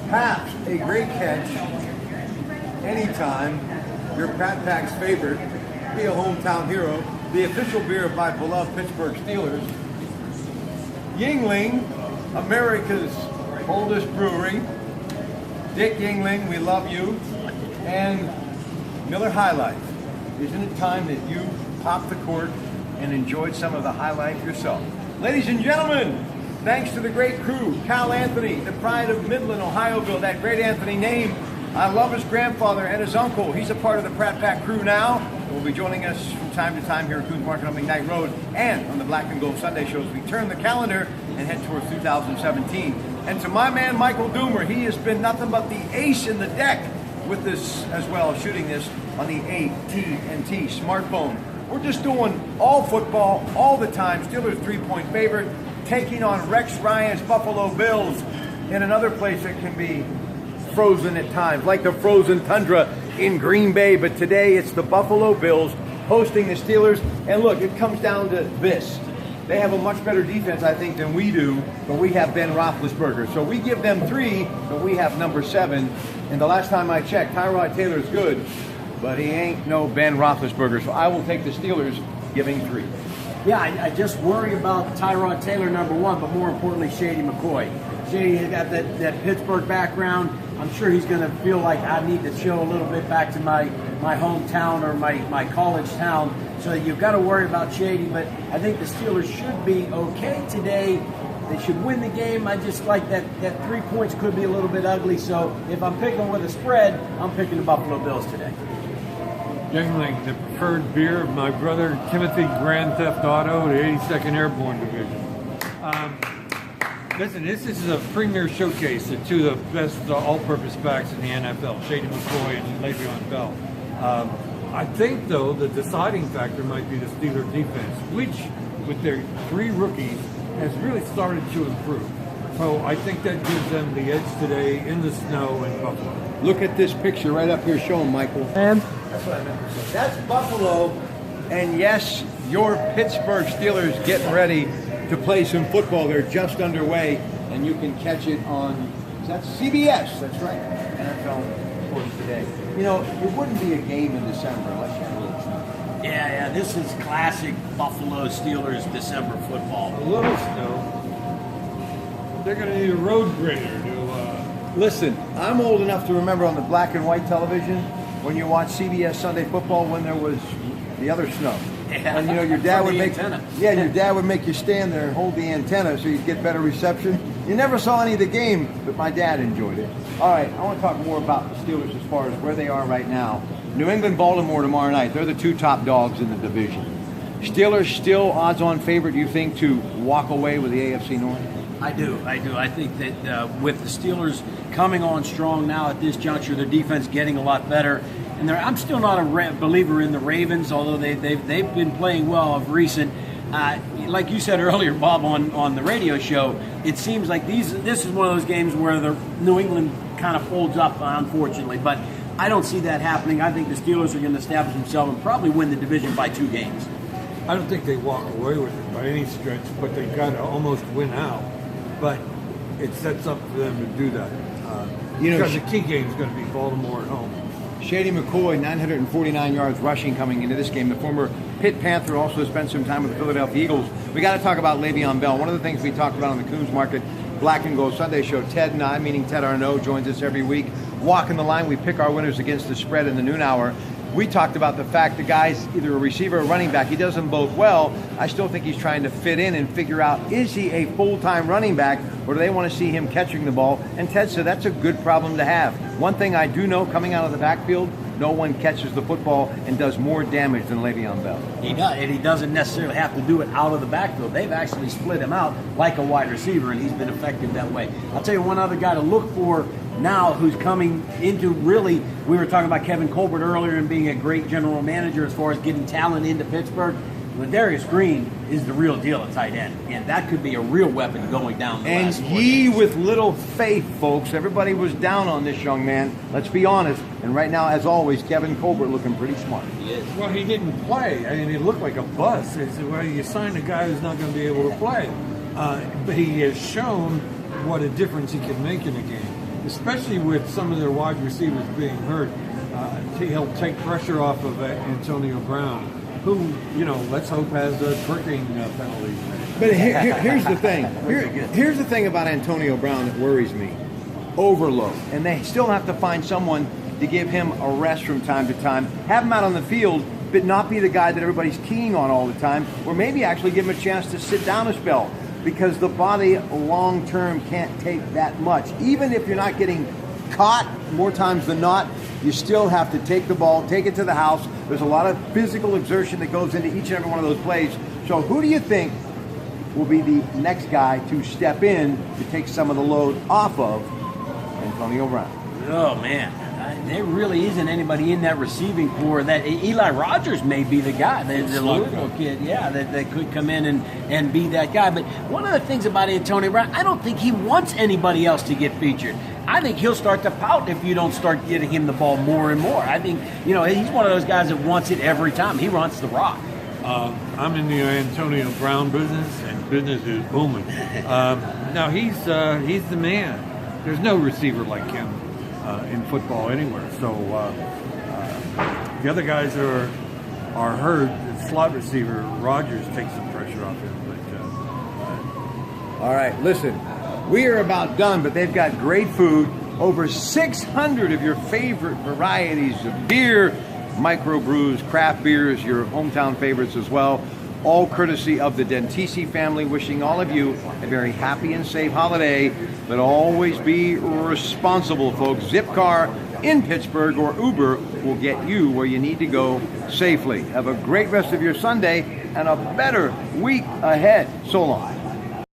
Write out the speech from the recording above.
Perhaps a great catch anytime. Your Pratte Pack's favorite, be a hometown hero, the official beer of my beloved Pittsburgh Steelers. Yuengling, America's oldest brewery. Dick Yuengling, we love you. And Miller High Life. Isn't it time that you popped the cork and enjoyed some of the High Life yourself? Ladies and gentlemen, thanks to the great crew, Cal Anthony, the pride of Midland, Ohioville, that great Anthony name. I love his grandfather and his uncle. He's a part of the Pratte Pack crew now. Will be joining us from time to time here at Kuhn'S Market on McKnight Road and on the Black and Gold Sunday shows. We turn the calendar and head towards 2017. And to my man Michael Doomer, he has been nothing but the ace in the deck with this as well, shooting this on the AT&T smartphone. We're just doing all football all the time. Steelers 3-point favorite, taking on Rex Ryan's Buffalo Bills in another place that can be frozen at times, like the frozen tundra in Green Bay. But today it's the Buffalo Bills hosting the Steelers. And look, it comes down to this. They have a much better defense, I think, than we do, but we have Ben Roethlisberger. So we give them 3, but we have number 7. And the last time I checked, Tyrod Taylor's good, but he ain't no Ben Roethlisberger. So I will take the Steelers, giving 3. Yeah, I just worry about Tyrod Taylor, number 1, but more importantly, Shady McCoy. Shady has got that Pittsburgh background. I'm sure he's going to feel like I need to show a little bit back to my hometown or my college town. So you've got to worry about Shady, but I think the Steelers should be okay today. They should win the game. I just like that 3 points could be a little bit ugly. So if I'm picking with a spread, I'm picking the Buffalo Bills today. Yuengling, the preferred beer of my brother Timothy Grand Theft Auto, the 82nd Airborne Division. Listen, this is a premier showcase of 2 of the best all-purpose backs in the NFL, Shady McCoy and Le'Veon Bell. I think, though, the deciding factor might be the Steelers' defense, which, with their 3 rookies, has really started to improve. So I think that gives them the edge today in the snow in Buffalo. Look at this picture right up here. Show them, Michael. And that's what I meant to say. That's Buffalo. And yes, your Pittsburgh Steelers getting ready to play some football. They're just underway, and you can catch it on, is that CBS? That's right. NFL Sports Today. You know, it wouldn't be a game in December unless you had a little snow. yeah, this is classic Buffalo Steelers December football. A little snow. They're going to need a road grader to... Listen, I'm old enough to remember on the black and white television when you watch CBS Sunday Football when there was the other snow. Yeah. And you know your dad would make antenna. Yeah, your dad would make you stand there and hold the antenna so you'd get better reception. You never saw any of the game, but my dad enjoyed it. All right, I want to talk more about the Steelers as far as where they are right now. New England, Baltimore tomorrow night. They're the 2 top dogs in the division. Steelers still odds-on favorite, you think, to walk away with the AFC North? I do. I think that with the Steelers coming on strong now at this juncture, their defense getting a lot better. And I'm still not a believer in the Ravens, although they've been playing well of recent. Like you said earlier, Bob, on the radio show, it seems like this is one of those games where the New England kind of folds up, unfortunately. But I don't see that happening. I think the Steelers are going to establish themselves and probably win the division by 2 games. I don't think they walk away with it by any stretch, but they've got to almost win out. But it sets up for them to do that. Because the key game is going to be Baltimore at home. Shady McCoy, 949 yards rushing coming into this game. The former Pitt Panther also spent some time with the Philadelphia Eagles. We got to talk about Le'Veon Bell. One of the things we talked about on the Kuhn'S Market Black and Gold Sunday show, Ted and I, meaning Ted Arnaud, joins us every week. Walking the line, we pick our winners against the spread in the noon hour. We talked about the fact the guy's either a receiver or running back. He does them both well. I still think he's trying to fit in and figure out, is he a full-time running back, or do they want to see him catching the ball? And Ted said that's a good problem to have. One thing I do know coming out of the backfield, no one catches the football and does more damage than Le'Veon Bell. He does, and he doesn't necessarily have to do it out of the backfield. They've actually split him out like a wide receiver, and he's been effective that way. I'll tell you one other guy to look for now who's coming into really, we were talking about Kevin Colbert earlier and being a great general manager as far as getting talent into Pittsburgh. Ladarius Green is the real deal at tight end, and that could be a real weapon going down the And last 4 he, games. with little faith, folks, everybody was down on this young man. Let's be honest. And right now, as always, Kevin Colbert looking pretty smart. He is. Well, he didn't play. I mean, he looked like a bust. It's, well, you sign a guy who's not going to be able to play. But he has shown what a difference he can make in a game. especially with some of their wide receivers being hurt. He'll take pressure off of Antonio Brown, who, let's hope has a tricking penalty. But here's the thing. Here's the thing about Antonio Brown that worries me. Overload. And they still have to find someone to give him a rest from time to time. Have him out on the field, but not be the guy that everybody's keying on all the time. Or maybe actually give him a chance to sit down a spell. Because the body long-term can't take that much. Even if you're not getting caught more times than not, you still have to take the ball, take it to the house. There's a lot of physical exertion that goes into each and every one of those plays. So who do you think will be the next guy to step in to take some of the load off of Antonio Brown? Oh, man. There really isn't anybody in that receiving corps. That Eli Rogers may be the guy, the Louisville kid, that could come in and be that guy. But one of the things about Antonio Brown, I don't think he wants anybody else to get featured. I think he'll start to pout if you don't start getting him the ball more and more. I think, he's one of those guys that wants it every time. He wants the rock. I'm in the Antonio Brown business, and business is booming. Now, he's the man. There's no receiver like him in football anywhere. So the other guys are hurt. The slot receiver, Rogers, takes some pressure off him. All right, listen. We are about done, but they've got great food. Over 600 of your favorite varieties of beer, microbrews, craft beers, your hometown favorites as well. All courtesy of the Dentisi family, wishing all of you a very happy and safe holiday. But always be responsible, folks. Zipcar in Pittsburgh or Uber will get you where you need to go safely. Have a great rest of your Sunday and a better week ahead. So long.